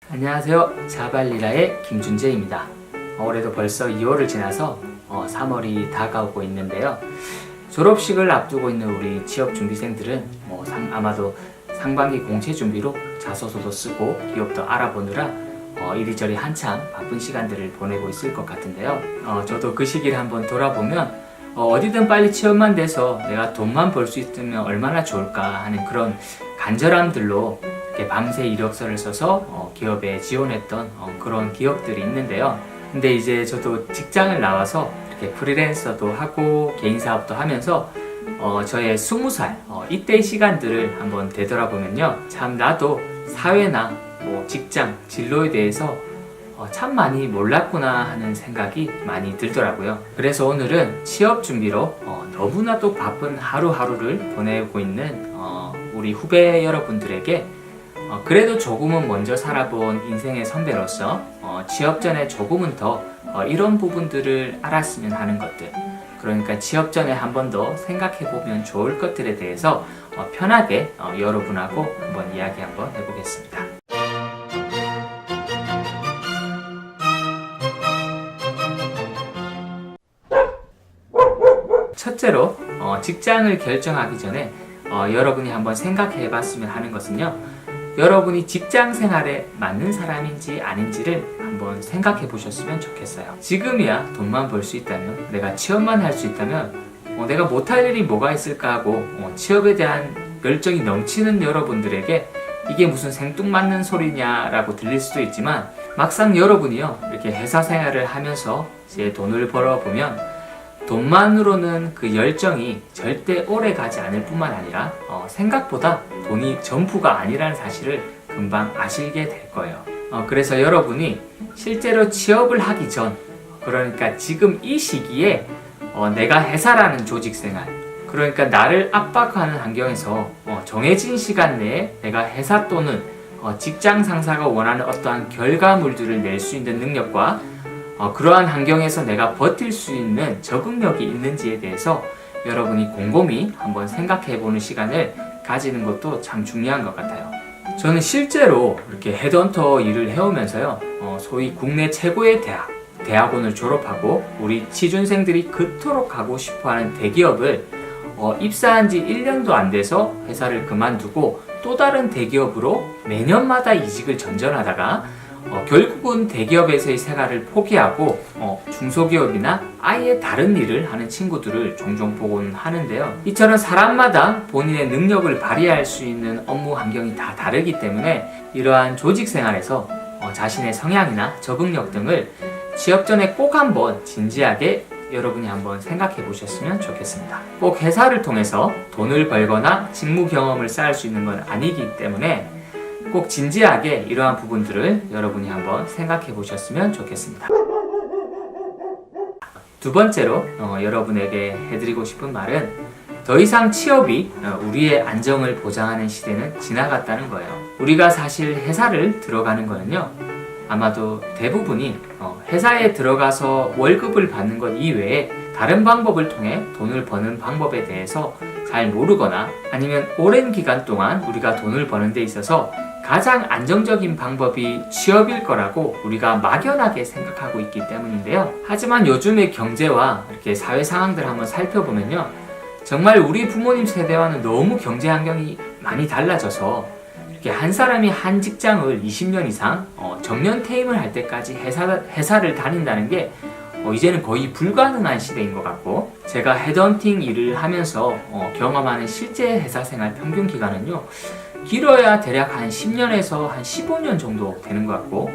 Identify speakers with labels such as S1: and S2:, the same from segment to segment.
S1: 안녕하세요. 자발리라의 김준재입니다. 올해도 벌써 2월을 지나서 3월이 다가오고 있는데요. 졸업식을 앞두고 있는 우리 취업준비생들은 아마도 상반기 공채 준비로 자소서도 쓰고 기업도 알아보느라 이리저리 한참 바쁜 시간들을 보내고 있을 것 같은데요. 저도 그 시기를 한번 돌아보면 어디든 빨리 취업만 돼서 내가 돈만 벌 수 있으면 얼마나 좋을까 하는 그런 간절함들로 이렇게 밤새 이력서를 써서 기업에 지원했던 그런 기억들이 있는데요. 근데 이제 저도 직장을 나와서 이렇게 프리랜서도 하고 개인 사업도 하면서 저의 20살 이때의 시간들을 한번 되돌아보면요, 참 나도 사회나 직장, 진로에 대해서 참 많이 몰랐구나 하는 생각이 많이 들더라고요. 그래서 오늘은 취업 준비로 너무나도 바쁜 하루하루를 보내고 있는 우리 후배 여러분들에게 그래도 조금은 먼저 살아본 인생의 선배로서 취업 전에 조금은 더 이런 부분들을 알았으면 하는 것들, 그러니까 취업 전에 한 번 더 생각해보면 좋을 것들에 대해서 편하게 여러분하고 한번 이야기 한번 해보겠습니다. 첫째로 직장을 결정하기 전에 여러분이 한번 생각해 봤으면 하는 것은요, 여러분이 직장 생활에 맞는 사람인지 아닌지를 한번 생각해 보셨으면 좋겠어요. 지금이야 돈만 벌 수 있다면, 내가 취업만 할 수 있다면 내가 못할 일이 뭐가 있을까 하고 취업에 대한 열정이 넘치는 여러분들에게 이게 무슨 생뚱맞는 소리냐라고 들릴 수도 있지만, 막상 여러분이요 이렇게 회사 생활을 하면서 이제 돈을 벌어보면 돈만으로는 그 열정이 절대 오래 가지 않을 뿐만 아니라 생각보다 돈이 전부가 아니라는 사실을 금방 아시게 될 거예요. 그래서 여러분이 실제로 취업을 하기 전, 그러니까 지금 이 시기에 내가 회사라는 조직생활, 그러니까 나를 압박하는 환경에서 정해진 시간 내에 내가 회사 또는 직장 상사가 원하는 어떠한 결과물들을 낼 수 있는 능력과 그러한 환경에서 내가 버틸 수 있는 적응력이 있는지에 대해서 여러분이 곰곰이 한번 생각해보는 시간을 가지는 것도 참 중요한 것 같아요. 저는 실제로 이렇게 헤드헌터 일을 해오면서요, 소위 국내 최고의 대학원을 졸업하고 우리 취준생들이 그토록 가고 싶어하는 대기업을 입사한 지 1년도 안 돼서 회사를 그만두고 또 다른 대기업으로 매년마다 이직을 전전하다가 결국은 대기업에서의 생활을 포기하고 중소기업이나 아예 다른 일을 하는 친구들을 종종 보곤 하는데요. 이처럼 사람마다 본인의 능력을 발휘할 수 있는 업무 환경이 다 다르기 때문에 이러한 조직 생활에서 자신의 성향이나 적응력 등을 취업 전에 꼭 한번 진지하게 여러분이 한번 생각해 보셨으면 좋겠습니다. 꼭 회사를 통해서 돈을 벌거나 직무 경험을 쌓을 수 있는 건 아니기 때문에 꼭 진지하게 이러한 부분들을 여러분이 한번 생각해 보셨으면 좋겠습니다. 두 번째로 여러분에게 해드리고 싶은 말은, 더 이상 취업이 우리의 안정을 보장하는 시대는 지나갔다는 거예요. 우리가 사실 회사를 들어가는 거는요, 아마도 대부분이 회사에 들어가서 월급을 받는 것 이외에 다른 방법을 통해 돈을 버는 방법에 대해서 잘 모르거나, 아니면 오랜 기간 동안 우리가 돈을 버는 데 있어서 가장 안정적인 방법이 취업일 거라고 우리가 막연하게 생각하고 있기 때문인데요. 하지만 요즘의 경제와 이렇게 사회 상황들 한번 살펴보면요, 정말 우리 부모님 세대와는 너무 경제 환경이 많이 달라져서 이렇게 한 사람이 한 직장을 20년 이상 정년 퇴임을 할 때까지 회사를 다닌다는 게 이제는 거의 불가능한 시대인 것 같고, 제가 헤드헌팅 일을 하면서 경험하는 실제 회사 생활 평균 기간은요, 길어야 대략 한 10년에서 한 15년 정도 되는 것 같고,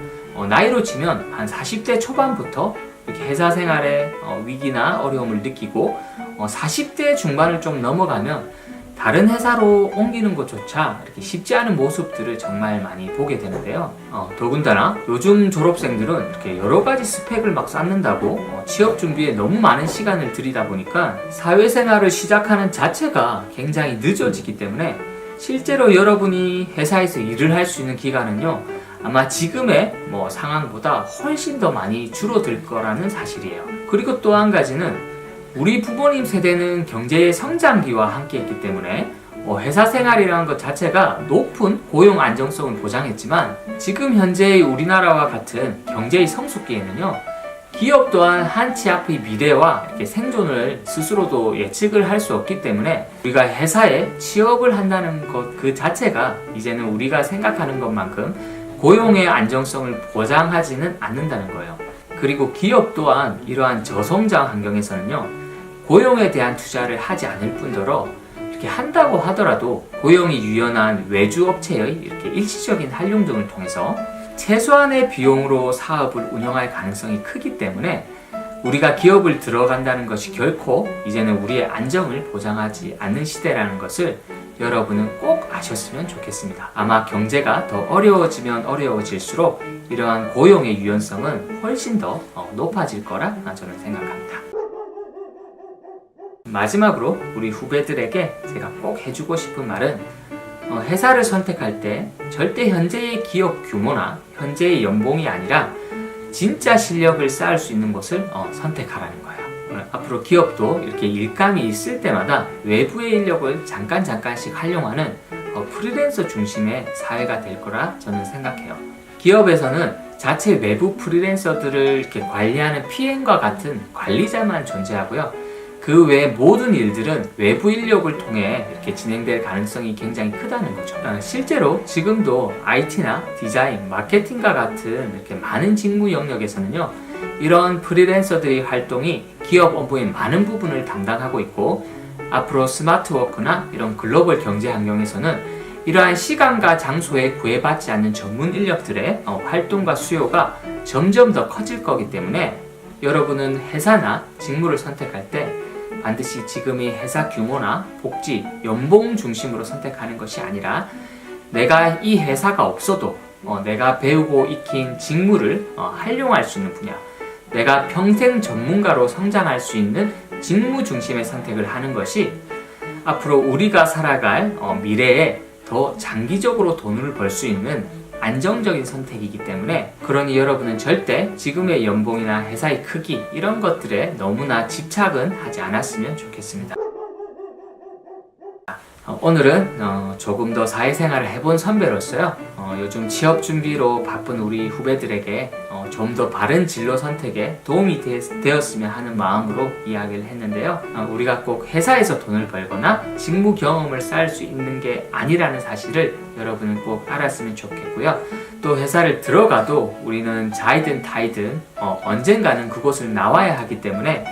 S1: 나이로 치면 한 40대 초반부터 이렇게 회사 생활에 위기나 어려움을 느끼고 40대 중반을 좀 넘어가면 다른 회사로 옮기는 것조차 이렇게 쉽지 않은 모습들을 정말 많이 보게 되는데요. 더군다나 요즘 졸업생들은 이렇게 여러 가지 스펙을 막 쌓는다고 취업 준비에 너무 많은 시간을 들이다 보니까 사회생활을 시작하는 자체가 굉장히 늦어지기 때문에 실제로 여러분이 회사에서 일을 할 수 있는 기간은요, 아마 지금의 상황보다 훨씬 더 많이 줄어들 거라는 사실이에요. 그리고 또 한 가지는, 우리 부모님 세대는 경제의 성장기와 함께 했기 때문에 회사 생활이라는 것 자체가 높은 고용 안정성을 보장했지만 지금 현재의 우리나라와 같은 경제의 성숙기에는요, 기업 또한 한 치 앞의 미래와 이렇게 생존을 스스로도 예측을 할 수 없기 때문에 우리가 회사에 취업을 한다는 것 그 자체가 이제는 우리가 생각하는 것만큼 고용의 안정성을 보장하지는 않는다는 거예요. 그리고 기업 또한 이러한 저성장 환경에서는요, 고용에 대한 투자를 하지 않을 뿐더러 이렇게 한다고 하더라도 고용이 유연한 외주 업체의 이렇게 일시적인 활용 등을 통해서 최소한의 비용으로 사업을 운영할 가능성이 크기 때문에 우리가 기업을 들어간다는 것이 결코 이제는 우리의 안정을 보장하지 않는 시대라는 것을 여러분은 꼭 아셨으면 좋겠습니다. 아마 경제가 더 어려워지면 어려워질수록 이러한 고용의 유연성은 훨씬 더 높아질 거라 저는 생각합니다. 마지막으로 우리 후배들에게 제가 꼭 해주고 싶은 말은 회사를 선택할 때 절대 현재의 기업 규모나 현재의 연봉이 아니라 진짜 실력을 쌓을 수 있는 곳을 선택하라는 거예요. 앞으로 기업도 이렇게 일감이 있을 때마다 외부의 인력을 잠깐씩 활용하는 프리랜서 중심의 사회가 될 거라 저는 생각해요. 기업에서는 자체 외부 프리랜서들을 이렇게 관리하는 PM과 같은 관리자만 존재하고요. 그 외 모든 일들은 외부 인력을 통해 이렇게 진행될 가능성이 굉장히 크다는 거죠. 실제로 지금도 IT나 디자인, 마케팅과 같은 이렇게 많은 직무 영역에서는요, 이런 프리랜서들의 활동이 기업 업무의 많은 부분을 담당하고 있고, 앞으로 스마트워크나 이런 글로벌 경제 환경에서는 이러한 시간과 장소에 구애받지 않는 전문 인력들의 활동과 수요가 점점 더 커질 거기 때문에 여러분은 회사나 직무를 선택할 때 반드시 지금의 회사 규모나 복지, 연봉 중심으로 선택하는 것이 아니라 내가 이 회사가 없어도 내가 배우고 익힌 직무를 활용할 수 있는 분야, 내가 평생 전문가로 성장할 수 있는 직무 중심의 선택을 하는 것이 앞으로 우리가 살아갈 미래에 더 장기적으로 돈을 벌 수 있는 안정적인 선택이기 때문에, 그러니 여러분은 절대 지금의 연봉이나 회사의 크기 이런 것들에 너무나 집착은 하지 않았으면 좋겠습니다. 오늘은 조금 더 사회생활을 해본 선배로서요, 요즘 취업 준비로 바쁜 우리 후배들에게 좀 더 바른 진로 선택에 도움이 되었으면 하는 마음으로 이야기를 했는데요. 우리가 꼭 회사에서 돈을 벌거나 직무 경험을 쌓을 수 있는 게 아니라는 사실을 여러분은 꼭 알았으면 좋겠고요. 또 회사를 들어가도 우리는 자이든 타이든 언젠가는 그곳을 나와야 하기 때문에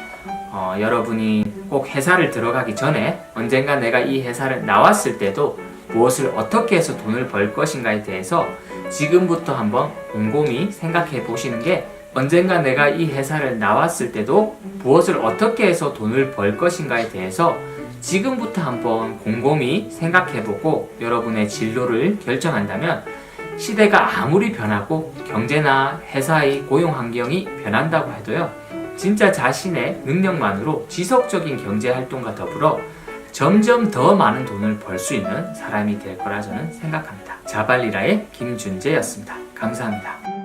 S1: 여러분이 꼭 회사를 들어가기 전에 언젠가 내가 이 회사를 나왔을 때도 무엇을 어떻게 해서 돈을 벌 것인가에 대해서 지금부터 한번 곰곰이 생각해 보시는 게, 언젠가 내가 이 회사를 나왔을 때도 무엇을 어떻게 해서 돈을 벌 것인가에 대해서 지금부터 한번 곰곰이 생각해 보고 여러분의 진로를 결정한다면, 시대가 아무리 변하고 경제나 회사의 고용 환경이 변한다고 해도요, 진짜 자신의 능력만으로 지속적인 경제 활동과 더불어 점점 더 많은 돈을 벌 수 있는 사람이 될 거라 저는 생각합니다. 자발리라의 김준재였습니다. 감사합니다.